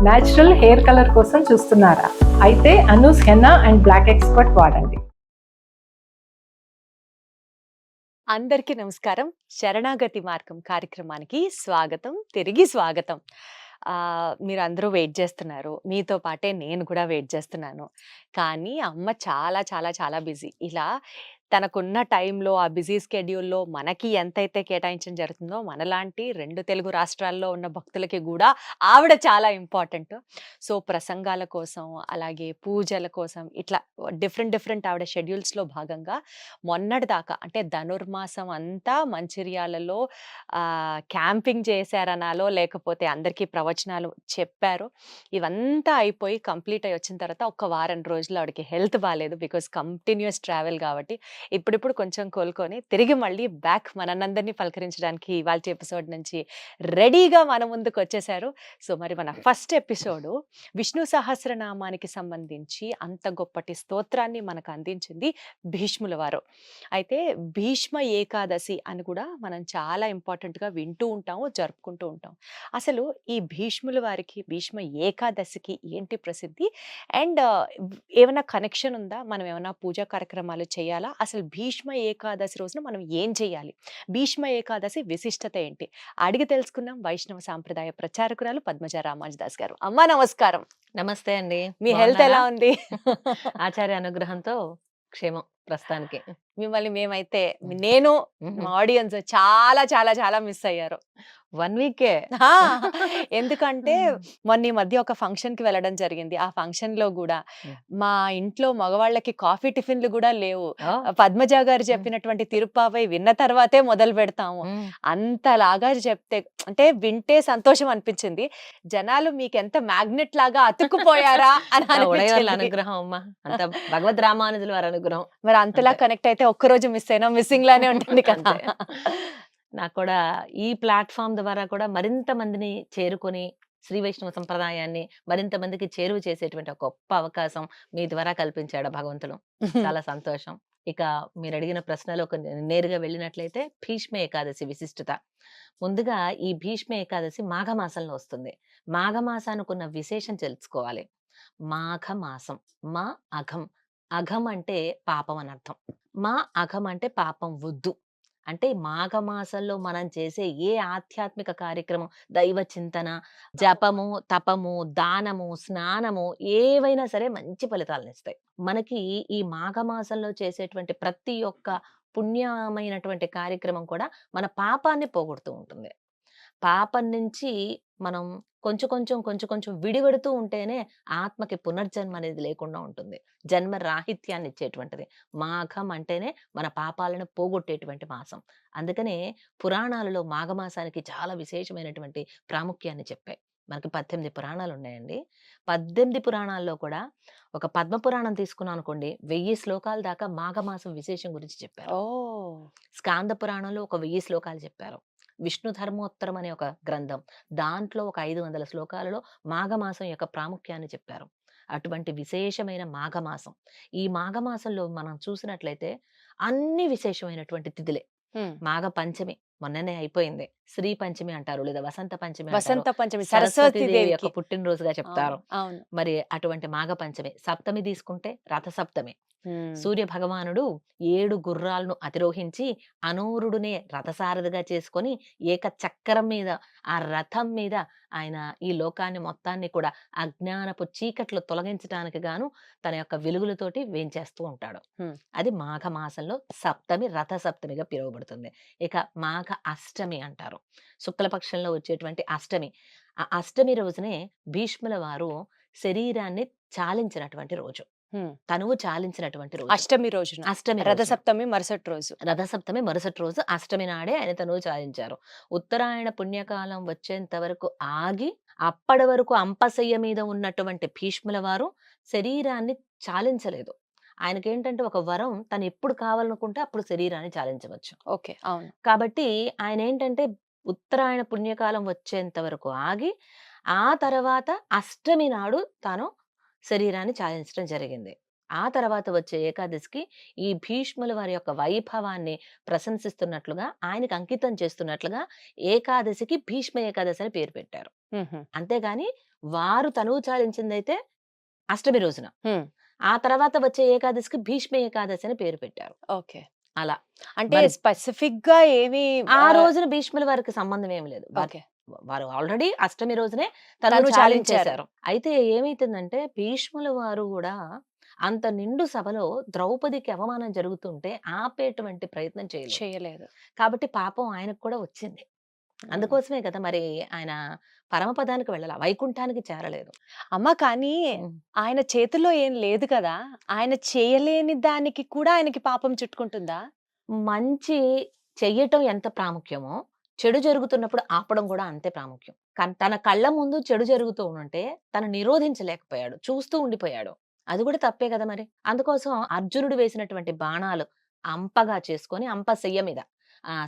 Natural hair colour కోసం చూస్తున్నారా? అయితే Anu's henna and black expert వాడండి. అందరికీ నమస్కారం. శరణాగతి మార్గం కార్యక్రమానికి స్వాగతం, తిరిగి స్వాగతం. మీరందరూ వెయిట్ చేస్తున్నారు. మీతో పాటే నేను కూడా వెయిట్ చేస్తున్నాను. కానీ అమ్మ చాలా చాలా చాలా బిజీ. ఇలా తనకున్న టైంలో ఆ బిజీ స్కెడ్యూల్‌లో మనకి ఎంతైతే కేటాయించడం జరుగుతుందో, మనలాంటి 2 తెలుగు రాష్ట్రాల్లో ఉన్న భక్తులకి గూడా ఆవిడ చాలా ఇంపార్టెంట్. సో, ప్రసంగాల కోసం, అలాగే పూజల కోసం ఇట్లా డిఫరెంట్ ఆవిడ షెడ్యూల్స్‌లో భాగంగా మొన్నటిదాకా అంటే ధనుర్మాసం అంతా మంచిర్యాలలో క్యాంపింగ్ చేశారనాలో, లేకపోతే అందరికీ ప్రవచనాలు చెప్పారు. ఇవంతా అయిపోయి కంప్లీట్ అయ్యి వచ్చిన తర్వాత ఒక వారం రోజులు ఆవిడకి హెల్త్ బాలేదు. బికాజ్ కంటిన్యూయస్ ట్రావెల్ కాబట్టి ఇప్పుడిప్పుడు కొంచెం కోలుకొని తిరిగి మళ్ళీ బ్యాక్ మనందరినీ పలకరించడానికి ఇవాల్టి ఎపిసోడ్ నుంచి రెడీగా మన ముందుకు వచ్చేసారు. సో మరి మన ఫస్ట్ ఎపిసోడు విష్ణు సహస్రనామానికి సంబంధించి అంత గొప్పటి స్తోత్రాన్ని మనకు అందించింది భీష్ముల వారు. అయితే భీష్మ ఏకాదశి అని కూడా మనం చాలా ఇంపార్టెంట్గా వింటూ ఉంటాము, జరుపుకుంటూ ఉంటాం. అసలు ఈ భీష్ముల వారికి భీష్మ ఏకాదశికి ఏంటి ప్రసిద్ధి అండ్ ఏమైనా కనెక్షన్ ఉందా? మనం ఏమైనా పూజా కార్యక్రమాలు చేయాలా? అసలు భీష్మ ఏకాదశి రోజున మనం ఏం చేయాలి? భీష్మ ఏకాదశి విశిష్టత ఏంటి? అడిగి తెలుసుకుందాం వైష్ణవ సాంప్రదాయ ప్రచారకురాలు పద్మజ రామాజదాస్ గారు. అమ్మా నమస్కారం. నమస్తే అండి. మీ హెల్త్ ఎలా ఉంది? ఆచార్య అనుగ్రహంతో క్షేమం ప్రస్తుతానికి. మిమ్మల్ని మేమైతే నేను మా ఆడియన్స్ చాలా చాలా చాలా మిస్ అయ్యారు. 1 వీకే. ఎందుకంటే మొన్న ఈ మధ్య ఒక ఫంక్షన్ కి వెళ్ళడం జరిగింది. ఆ ఫంక్షన్ లో కూడా మా ఇంట్లో మగవాళ్ళకి కాఫీ టిఫిన్లు కూడా లేవు. పద్మజ గారు చెప్పినటువంటి తిరుప్పావై విన్న తర్వాతే మొదలు పెడతాము. అంతలాగా చెప్తే అంటే వింటే సంతోషం అనిపించింది. జనాలు మీకు ఎంత మ్యాగ్నెట్ లాగా అతుక్కుపోయారా అని ఉడయవాళ్ళ అనుగ్రహం అమ్మా, అంత భగవద్ రామానుజుల వారి అనుగ్రహం. మరి అంతలా కనెక్ట్ అయితే ఒక్కరోజు మిస్ అయినా మిస్సింగ్ లానే ఉంటుంది కదా. నాకు కూడా ఈ ప్లాట్ఫామ్ ద్వారా కూడా మరింత మందిని చేరుకొని శ్రీ వైష్ణవ సంప్రదాయాన్ని మరింత మందికి చేరువ చేసేటువంటి ఒక గొప్ప అవకాశం మీ ద్వారా కల్పించాడు భగవంతుడు. చాలా సంతోషం. ఇక మీరు అడిగిన ప్రశ్నలో నేరుగా వెళ్ళినట్లయితే భీష్మ ఏకాదశి విశిష్టత. ముందుగా ఈ భీష్మ ఏకాదశి మాఘమాసంలో వస్తుంది. మాఘమాసానికి ఉన్న విశేషం తెలుసుకోవాలి. మాఘమాసం, మా అఘం, అఘం అంటే పాపం అని అర్థం. మా అఘం అంటే పాపం వద్దు. అంటే మాఘమాసంలో మనం చేసే ఏ ఆధ్యాత్మిక కార్యక్రమం, దైవ చింతన, జపము, తపము, దానము, స్నానము ఏవైనా సరే మంచి ఫలితాలను ఇస్తాయి. మనకి ఈ మాఘమాసంలో చేసేటువంటి ప్రతి ఒక్క పుణ్యమైనటువంటి కార్యక్రమం కూడా మన పాపాన్ని పోగొడుతూ ఉంటుంది. పాపం నుంచి మనం కొంచెం విడివడుతూ ఉంటేనే ఆత్మకి పునర్జన్మ అనేది లేకుండా ఉంటుంది. జన్మ రాహిత్యాన్ని ఇచ్చేటువంటిది. మాఘం అంటేనే మన పాపాలను పోగొట్టేటువంటి మాసం. అందుకనే పురాణాలలో మాఘమాసానికి చాలా విశేషమైనటువంటి ప్రాముఖ్యాన్ని చెప్పాయి. మనకి 18 పురాణాలు ఉన్నాయండి. 18 పురాణాల్లో కూడా ఒక పద్మ పురాణం తీసుకున్నాం అనుకోండి, 1000 శ్లోకాల దాకా మాఘమాసం విశేషం గురించి చెప్పారు. స్కాంద పురాణంలో ఒక 1000 శ్లోకాలు చెప్పారు. విష్ణు ధర్మోత్తరం అనే ఒక గ్రంథం, దాంట్లో ఒక 500 శ్లోకాలలో మాఘమాసం యొక్క ప్రాముఖ్యాన్ని చెప్పారు. అటువంటి విశేషమైన మాఘమాసం. ఈ మాఘమాసంలో మనం చూసినట్లయితే అన్ని విశేషమైనటువంటి తిథులే. మాఘ పంచమి మొన్ననే అయిపోయింది. శ్రీ పంచమి అంటారు, లేదా వసంత పంచమి సరస్వతి దేవి యొక్క పుట్టినరోజుగా చెప్తారు. మరి అటువంటి మాఘ పంచమి. సప్తమి తీసుకుంటే రథ సప్తమి. సూర్య భగవానుడు 7 గుర్రాలను అధిరోహించి అనూరుడునే రథసారథిగా చేసుకొని ఏక చక్రం మీద, ఆ రథం మీద ఆయన ఈ లోకాన్ని మొత్తాన్ని కూడా అజ్ఞానపు చీకట్లు తొలగించడానికి గాను తన యొక్క వెలుగులతోటి వేంచేస్తూ ఉంటాడు. అది మాఘ మాసంలో సప్తమి, రథ సప్తమిగా పిలువబడుతుంది. ఇక మాఘ అష్టమి అంటారు, శుక్లపక్షంలో వచ్చేటువంటి అష్టమి. ఆ అష్టమి రోజునే భీష్ముల వారు శరీరాన్ని చాలించినటువంటి రోజు, తనువు చాలించినటువంటి రోజు అష్టమి రోజున. అష్టమి రథసప్తమి మరుసటి రోజు. రథసప్తమి మరుసటి రోజు అష్టమి నాడే ఆయన తనువు చాలించారు. ఉత్తరాయణ పుణ్యకాలం వచ్చేంత వరకు ఆగి, అప్పటి వరకు అంపశయ్య మీద ఉన్నటువంటి భీష్ముల వారు శరీరాన్ని చాలించలేదు. ఆయనకేంటంటే ఒక వరం, తను ఎప్పుడు కావాలనుకుంటే అప్పుడు శరీరాన్ని చాలించవచ్చు. ఓకే, అవును. కాబట్టి ఆయన ఏంటంటే ఉత్తరాయణ పుణ్యకాలం వచ్చేంత వరకు ఆగి, ఆ తర్వాత అష్టమి నాడు తాను శరీరాన్ని చాలించడం జరిగింది. ఆ తర్వాత వచ్చే ఏకాదశికి ఈ భీష్ముల వారి యొక్క వైభవాన్ని ప్రశంసిస్తున్నట్లుగా, ఆయనకు అంకితం చేస్తున్నట్లుగా ఏకాదశికి భీష్మ ఏకాదశి అని పేరు పెట్టారు. అంతేగాని వారు తనువు చాలించిందైతే అష్టమి రోజున. హ్మ్. ఆ తర్వాత వచ్చే ఏకాదశికి భీష్మ ఏకాదశి అని పేరు పెట్టారు. ఓకే. అలా. అంటే మరి స్పెసిఫిక్ గా ఏమి ఆ రోజున భీష్ముల వారికి సంబంధం ఏమి లేదు. ఓకే. వారు ఆల్రెడీ అష్టమి రోజునే తనువు తనువు చాలించారు. చాలించేశారు. అయితే ఏమైతుందంటే భీష్ముల వారు గూడా అంత నిండు సభలో ద్రౌపదికి అవమానం జరుగుతుంటే ఆపేటువంటి ప్రయత్నం చేయలేదు. చేయలేదు. కాబట్టి పాపం ఆయనకు కూడా వచ్చింది. అందుకోసమే కదా మరి ఆయన పరమపదానికి వెళ్ళాల. వైకుంఠానికి చేరలేదు. అమ్మ కానీ హ్మ్. ఆయన చేతుల్లో ఏం లేదు కదా! ఆయన చేయలేని దానికి కూడా ఆయనకి పాపం చుట్టుకుంటుందా? మంచి చెయ్యటం ఎంత ప్రాముఖ్యమో, చెడు జరుగుతున్నప్పుడు ఆపడం గూడా అంతే ప్రాముఖ్యం. తన కళ్ళ ముందు చెడు జరుగుతూ ఉంటే తను నిరోధించలేకపోయాడు. చూస్తూ ఉండిపోయాడు. అది గూడా తప్పే గదా మరి. అందుకోసం అర్జునుడు వేసినటువంటి బాణాలు అంపగా చేసుకొని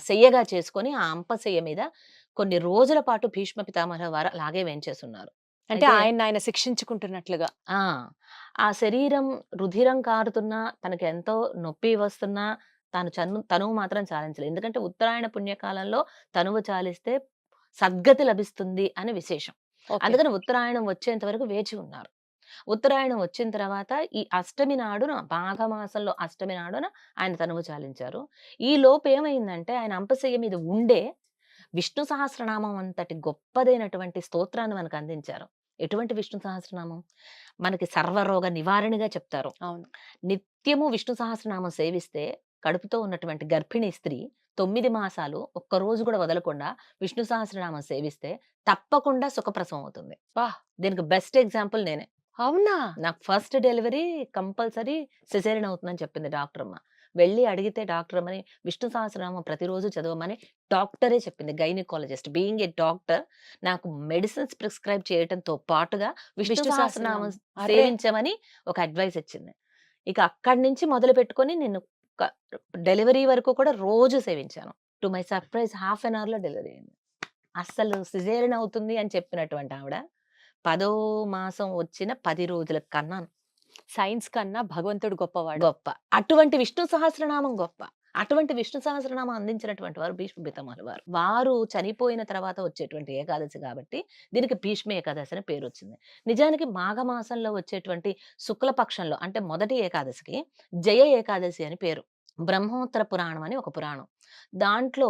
సెయ్యగా చేసుకొని ఆ అంపశయ్య మీద కొన్ని రోజుల పాటు భీష్మ పితామహుల వారు అలాగే వేంచేసున్నారు. అంటే అయితే ఆయన్ని శిక్షించుకుంటున్నట్లుగా. ఆ! ఆ శరీరం రుధిరం కారుతున్నా, తనకెంతో నొప్పి వస్తున్నా, తనువు మాత్రం చాలించలేదు. ఎందుకంటే ఉత్తరాయణ పుణ్యకాలంలో తనువు చాలిస్తే సద్గతి లభిస్తుంది అని విశేషం. ఓకే. అందుకని ఉత్తరాయణం వచ్చేంత వరకు వేచి ఉన్నారు. ఉత్తరాయణం వచ్చిన తర్వాత ఈ అష్టమి నాడున మాఘమాసంలో అష్టమి నాడున ఆయన తనువు చాలించారు. ఈ లోపు ఏమైందంటే ఆయన అంపశయ్య మీద ఉండే విష్ణు సహస్రనామం అంతటి గొప్పదైనటువంటి స్తోత్రాన్ని మనకు అందించారు. ఎటువంటి విష్ణు సహస్రనామం? మనకి సర్వరోగ నివారణగా చెప్తారు. అవును. నిత్యము విష్ణు సహస్రనామం సేవిస్తే కడుపుతో ఉన్నటువంటి గర్భిణీ స్త్రీ 9 మాసాలు ఒక్కరోజు కూడా వదలకుండా విష్ణు సహస్రనామం సేవిస్తే తప్పకుండా సుఖప్రసవం అవుతుంది. వాహ్! దీనికి బెస్ట్ ఎగ్జాంపుల్ నేనే. అవునా? నాకు ఫస్ట్ డెలివరీ కంపల్సరీ సిజేరియన్ అవుతుందని చెప్పింది డాక్టరమ్మ. వెళ్లి అడిగితే డాక్టరమ్మని విష్ణు సహస్రనామం ప్రతిరోజు చదవమని డాక్టరే చెప్పింది. గైనకాలజిస్ట్. బీయింగ్ ఏ డాక్టర్ నాకు మెడిసిన్స్ ప్రిస్క్రైబ్ చేయటంతో పాటుగా విష్ణు విష్ణు సహస్రనామం సహస్రనామం. అరే! సేవించమని ఒక అడ్వైస్ ఇచ్చింది. ఇక అక్కడి నుంచి మొదలుపెట్టుకొని నేను క డెలివరీ వరకు కూడా రోజు సేవించాను. To my surprise half an అవర్‌లో డెలివరీ అయింది. అస్సలు సిజేరియన్ అవుతుంది అని చెప్పినటువంటి ఆవిడ 10వ మాసం వచ్చిన 10 రోజులకు కన్నాను. సైన్స్ కన్నా భగవంతుడు గొప్పవాడు. గొప్ప. అటువంటి విష్ణు సహస్రనామం గొప్ప. అటువంటి విష్ణు సహస్రనామం అందించినటువంటి వారు భీష్మ పితామహులు వారు. వారు చనిపోయిన తర్వాత వచ్చేటువంటి ఏకాదశి కాబట్టి దీనికి భీష్మ ఏకాదశి అని పేరొచ్చింది. నిజానికి మాఘమాసంలో వచ్చేటువంటి శుక్లపక్షంలో అంటే మొదటి ఏకాదశికి జయ ఏకాదశి అని పేరు. బ్రహ్మోత్తర పురాణం అని ఒక పురాణం. దాంట్లో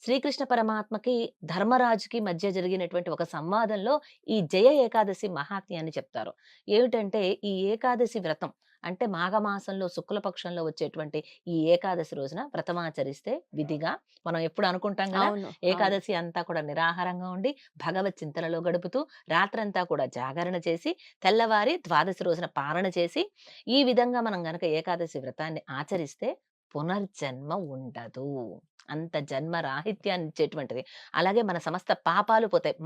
శ్రీకృష్ణ పరమాత్మకి, ధర్మరాజుకి మధ్య జరిగినటువంటి ఒక సంవాదంలో ఈ జయ ఏకాదశి మహాత్మ్యాన్ని చెప్తారు. ఏమిటంటే ఈ ఏకాదశి వ్రతం అంటే మాఘమాసంలో శుక్లపక్షంలో వచ్చేటువంటి ఈ ఏకాదశి రోజున వ్రతమాచరిస్తే విధిగా మనం ఎప్పుడు అనుకుంటాం కదా అవును. అవును. ఏకాదశి అంతా కూడా నిరాహారంగా ఉండి భగవత్ చింతనలో గడుపుతూ రాత్రంతా కూడా జాగరణ చేసి తెల్లవారి ద్వాదశి రోజున పారణ చేసి ఈ విధంగా మనం గనక ఏకాదశి వ్రతాన్ని ఆచరిస్తే పునర్జన్మ ఉండదు. అంత జన్మ రాహిత్యాన్ని ఇచ్చేటువంటిది. అలాగే మన సమస్త పాపాలు పోతాయి.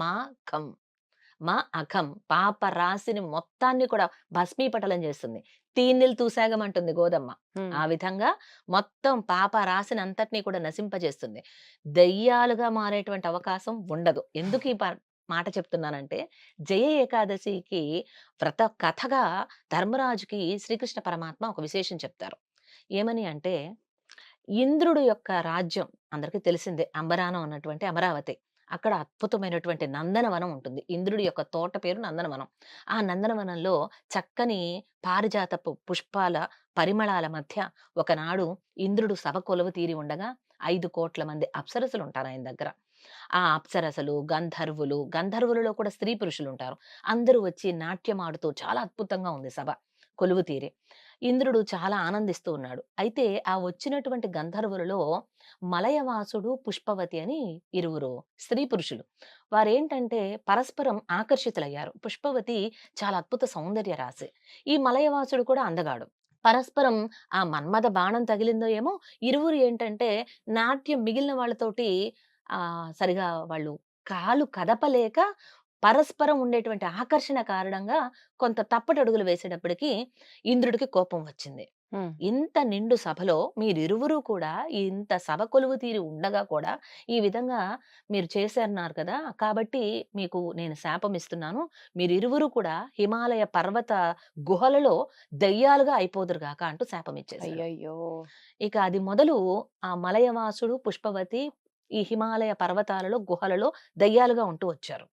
మా అఘం పాప రాశిని మొత్తాన్ని కూడా భస్మీపటలం చేస్తుంది. తీన్నెలు తూసాగమంటుంది గోదమ్మ. హ్మ్. ఆ విధంగా మొత్తం పాప రాశిని అంతటిని కూడా నశింపజేస్తుంది. దెయ్యాలుగా మారేటువంటి అవకాశం ఉండదు. ఎందుకు ఈ మాట చెప్తున్నానంటే జయ ఏకాదశికి వ్రత కథగా ధర్మరాజుకి శ్రీకృష్ణ పరమాత్మ ఒక విశేషం చెప్తారు. ఏమని అంటే ఇంద్రుడు యొక్క రాజ్యం అందరికీ తెలిసిందే. అంబరానం అన్నటువంటి అమరావతి. అక్కడ అద్భుతమైనటువంటి నందనవనం ఉంటుంది. ఇంద్రుడి యొక్క తోట పేరు నందనవనం. ఆ నందనవనంలో చక్కని పారిజాతపు పుష్పాల పరిమళాల మధ్య ఒకనాడు ఇంద్రుడు సభ కొలువు తీరి ఉండగా 5 కోట్ల మంది అప్సరసులు ఉంటారు ఆయన దగ్గర. ఆ అప్సరసలు, గంధర్వులలో కూడా స్త్రీ పురుషులుంటారు. అందరూ వచ్చి నాట్యమాడుతూ చాలా అద్భుతంగా ఉంది సభ కొలువు తీరి. ఇంద్రుడు చాలా ఆనందిస్తూ ఉన్నాడు. అయితే ఆ వచ్చినటువంటి గంధర్వులలో మలయవాసుడు, పుష్పవతి అని ఇరువురు స్త్రీ పురుషులు. వారేంటంటే పరస్పరం ఆకర్షితులయ్యారు. పుష్పవతి చాలా అద్భుత సౌందర్య రాశి. ఈ మలయవాసుడు కూడా అందగాడు. పరస్పరం ఆ మన్మథ బాణం తగిలిందో ఏమో ఇరువురు ఏంటంటే నాట్యం మిగిలిన వాళ్ళతోటి సరిగా వాళ్ళు కాలు కదపలేక పరస్పరం ఉండేటువంటి ఆకర్షణ కారణంగా కొంత తప్పటడుగులు వేసేటప్పటికి ఇంద్రుడికి కోపం వచ్చింది. హ్మ్. ఇంత నిండు సభలో మీరిరువురు కూడా ఇంత సభ కొలువు తీరి ఉండగా కూడా ఈ విధంగా మీరు చేశారన్నారు కదా! కాబట్టి మీకు నేను శాపం ఇస్తున్నాను. మీరిరువురు కూడా హిమాలయ పర్వత గుహలలో దెయ్యాలుగా అయిపోదురు గాక అంటూ శాపం ఇచ్చేశారు. అయ్యయ్యో! ఇక అది మొదలు ఆ మలయవాసుడు, పుష్పవతి ఈ హిమాలయ పర్వతాలలో, గుహలలో దయ్యాలుగా ఉంటూ వచ్చారు.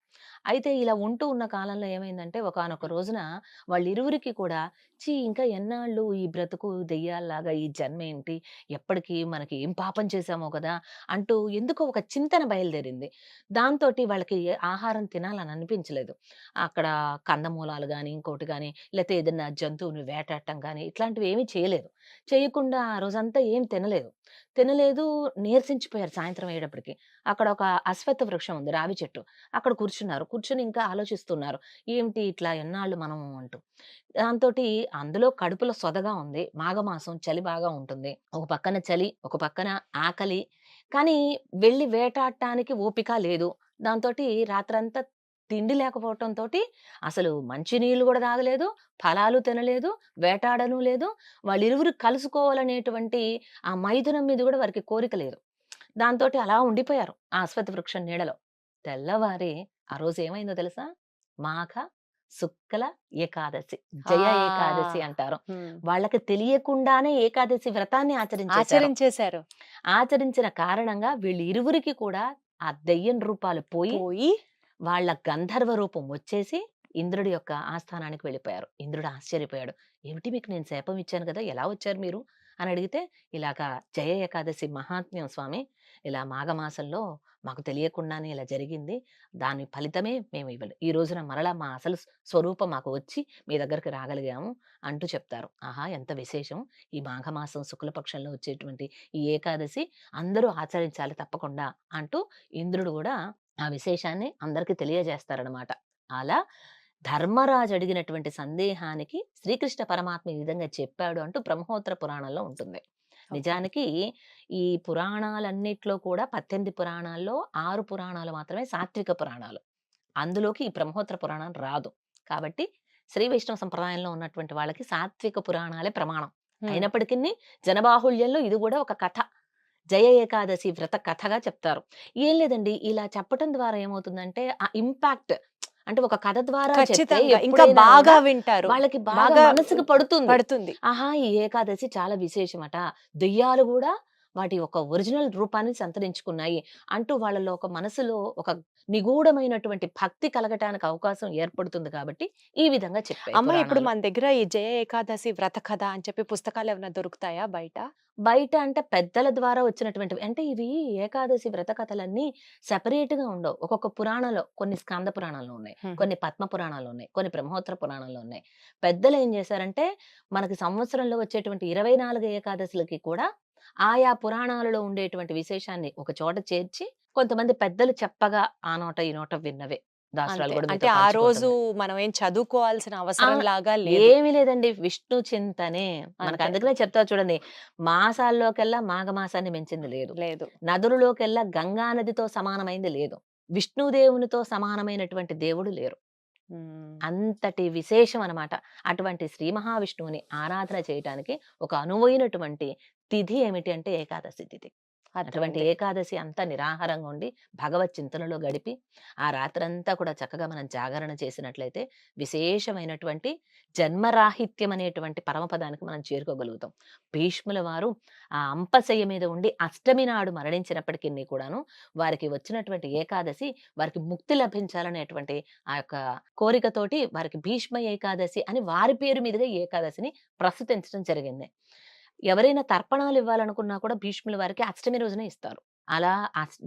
అయితే ఇలా ఉంటూ ఉన్న కాలంలో ఏమైందంటే ఒకానొక రోజున వాళ్ళిరువురికి కూడా ఇంకా ఎన్నాళ్ళు ఈ బ్రతుకు దెయ్యాల్లాగా ఈ జన్మేంటి? ఎప్పటికి మనకి ఏం పాపం చేశామో కదా! అంటూ ఎందుకో ఒక చింతన బయలుదేరింది. దాంతోటి వాళ్ళకి ఆహారం తినాలని అనిపించలేదు. అక్కడ కందమూలాలు గాని, ఇంకోటి గాని లేతే ఏదన్నా జంతువుని వేటాడటం గాని ఇట్లాంటివి ఏమీ చేయలేదు. చేయకుండా ఆ రోజంతా ఏం తినలేదు, నీరసించిపోయారు సాయంత్రం అయ్యేటప్పటికి. అక్కడ ఒక అశ్వత్థ వృక్షం ఉంది, రావి చెట్టు. అక్కడ కూర్చున్నారు. కూర్చొని ఇంకా ఆలోచిస్తున్నారు. ఏమిటి ఇట్లా ఎన్నాళ్ళు మనము అంటూ. దాంతోటి అందులో కడుపులో సొదగా ఉంది. మాఘమాసం చలి బాగా ఉంటుంది. ఒక పక్కన చలి, ఒక పక్కన ఆకలి. కానీ వెళ్లి వేటాడటానికి ఓపిక లేదు. దాంతోటి రాత్రంతా తిండి లేకపోవటంతోటి అసలు మంచినీళ్ళు గూడా తాగలేదు, ఫలాలు తినలేదు, వేటాడను లేదు. వాళ్ళిరువురు కలుసుకోవాలనేటువంటి ఆ మైథునం మీద గూడా వారికి కోరిక లేదు. దాంతోటి అలా ఉండిపోయారు ఆ అశ్వత్థ వృక్షం నీడలో. తెల్లవారి ఆ రోజు ఏమైందో తెలుసా? మాఘ శుక్ల ఏకాదశి, జయ ఏకాదశి అంటారు. వాళ్ళకి తెలియకుండానే ఏకాదశి వ్రతాన్ని ఆచరించేశారు. ఆచరించిన కారణంగా వీళ్ళిరువురికి కూడా ఆ దెయ్యం రూపాలు పోయి వాళ్ళ గంధర్వ రూపం వచ్చేసి ఇంద్రుడి యొక్క ఆస్థానానికి వెళ్ళిపోయారు. ఇంద్రుడు ఆశ్చర్యపోయాడు. ఏమిటి మీకు నేను శాపం ఇచ్చాను కదా, ఎలా వచ్చారు మీరు అని అడిగితే, ఇలాగా జయ ఏకాదశి మహాత్మ్యం స్వామి, ఇలా మాఘమాసంలో మాకు తెలియకుండానే ఇలా జరిగింది. దాని ఫలితమే మేము ఈ రోజున మరలా మా అసలు స్వరూపం మాకు వచ్చి మీ దగ్గరికి రాగలిగాము అంటూ చెప్తారు. ఆహా, ఎంత విశేషం! ఈ మాఘమాసం శుక్లపక్షంలో వచ్చేటువంటి ఈ ఏకాదశి అందరూ ఆచరించాలి తప్పకుండా అంటూ ఇంద్రుడు కూడా ఆ విశేషాన్ని అందరికీ తెలియజేస్తారనమాట. అలా ధర్మరాజు అడిగినటువంటి సందేహానికి శ్రీకృష్ణ పరమాత్మ ఈ విధంగా చెప్పాడు అంటూ బ్రహ్మోత్తర పురాణంలో ఉంటుంది. నిజానికి ఈ పురాణాలన్నిట్లో కూడా 18 పురాణాల్లో 6 పురాణాలు మాత్రమే సాత్విక పురాణాలు. అందులోకి ఈ బ్రహ్మోత్తర పురాణం రాదు. కాబట్టి శ్రీ వైష్ణవ సంప్రదాయంలో ఉన్నటువంటి వాళ్ళకి సాత్విక పురాణాలే ప్రమాణం. అయినప్పటికీ జనబాహుళ్యంలో ఇది కూడా ఒక కథ, జయ ఏకాదశి వ్రత కథగా చెప్తారు. ఏం లేదండి, ఇలా చెప్పటం ద్వారా ఏమవుతుందంటే ఆ ఇంపాక్ట్, అంటే ఒక కథ ద్వారా ఇంకా బాగా వింటారు, వాళ్ళకి బాగా మనసుకు పడుతుంది. ఆహా, ఈ ఏకాదశి చాలా విశేషమట, దెయ్యాలు కూడా వాటి ఒక ఒరిజినల్ రూపాన్ని సంతరించుకున్నాయి అంటూ వాళ్ళలో ఒక మనసులో ఒక నిగూఢమైనటువంటి భక్తి కలగటానికి అవకాశం ఏర్పడుతుంది. కాబట్టి ఈ విధంగా చెప్పారు. అమ్మ, ఇప్పుడు మన దగ్గర ఈ జయ ఏకాదశి వ్రత కథ అని చెప్పి పుస్తకాలు ఏమైనా దొరుకుతాయా బయట అంటే పెద్దల ద్వారా వచ్చినటువంటివి. అంటే ఇవి ఏకాదశి వ్రత కథలన్నీ సెపరేట్ గా ఉండవు. ఒక్కొక్క పురాణంలో కొన్ని స్కంద పురాణాలు ఉన్నాయి, కొన్ని పద్మ పురాణాలు ఉన్నాయి, కొన్ని బ్రహ్మోత్తర పురాణాలు ఉన్నాయి. పెద్దలు ఏం చేశారంటే మనకి సంవత్సరంలో వచ్చేటువంటి 24 ఏకాదశులకి కూడా ఆయా పురాణాలలో ఉండేటువంటి విశేషాన్ని ఒక చోట చేర్చి కొంతమంది పెద్దలు చెప్పగా ఆ నోట ఈ నోట విన్నవే దాసరాలు కూడా అంటే ఆ రోజు మనం ఏం చదువుకోవాల్సిన అవసరం లాగా ఏమీ లేదండి. విష్ణు చింతనే మనకు. అందుకనే చెప్తా చూడండి, మాసాల్లోకెల్లా మాఘమాసాన్ని మించింది లేదు, నదులలోకెల్లా గంగా నదితో సమానమైంది లేదు, విష్ణుదేవునితో సమానమైనటువంటి దేవుడు లేరు. అంతటి విశేషం అన్నమాట. అటువంటి శ్రీ మహావిష్ణువుని ఆరాధన చేయటానికి ఒక అనువైనటువంటి తిథి ఏమిటి అంటే ఏకాదశి తిథి. అటువంటి ఏకాదశి అంతా నిరాహారంగా ఉండి భగవత్ చింతనలో గడిపి ఆ రాత్రంతా కూడా చక్కగా మనం జాగరణ చేసినట్లయితే విశేషమైనటువంటి జన్మరాహిత్యం అనేటువంటి పరమపదానికి మనం చేరుకోగలుగుతాం. భీష్ముల వారు ఆ అంపశయ్య మీద ఉండి అష్టమి నాడు మరణించినప్పటికీ కూడాను వారికి వచ్చినటువంటి ఏకాదశి వారికి ముక్తి లభించాలనేటువంటి ఆ యొక్క కోరికతోటి వారికి భీష్మ ఏకాదశి అని వారి పేరు మీదుగా ఏకాదశిని ప్రస్తుతించడం జరిగింది. ఎవరైనా తర్పణాలు ఇవ్వాలనుకున్నా కూడా భీష్ముల వారికి అష్టమి రోజున ఇస్తారు. అలా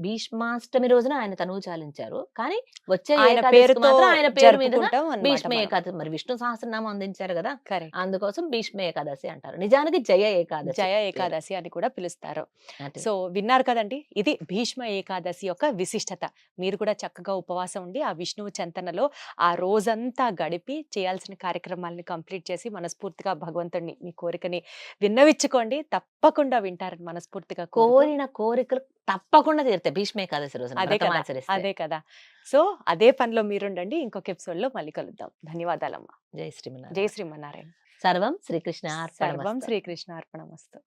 భీష్మాష్టమి రోజున ఆయన తనువు చాలించారు. కానీ వచ్చే ఆయన పేరు మీదుగా భీష్మ ఏకాదశి. మరి విష్ణు సహస్రనామం అందించారు కదా, అందుకోసం భీష్మ ఏకాదశి అంటారు. నిజానికి జయ ఏకాదశి అని కూడా పిలుస్తారు. సో విన్నారు కదండి, ఇది భీష్మ ఏకాదశి యొక్క విశిష్టత. మీరు కూడా చక్కగా ఉపవాసం ఉండి ఆ విష్ణువు చెంతనలో ఆ రోజంతా గడిపి చేయాల్సిన కార్యక్రమాలను కంప్లీట్ చేసి మనస్ఫూర్తిగా భగవంతుడిని మీ కోరికని విన్నవించుకోండి. తప్పకుండా వింటారని మనస్ఫూర్తిగా కోరిన కోరికలు తప్పకుండా తీరుతాయి భీష్మ ఏకాదశి రోజున. అదే కదా. సో అదే పనిలో మీరుండండి. ఇంకొక ఎపిసోడ్ లో మళ్ళీ కలుద్దాం. ధన్యవాదాలమ్మా. జై శ్రీమన్నారాయణ. జై శ్రీమన్నారాయణ. సర్వం శ్రీకృష్ణ సర్వం శ్రీకృష్ణ అర్పణమస్తు.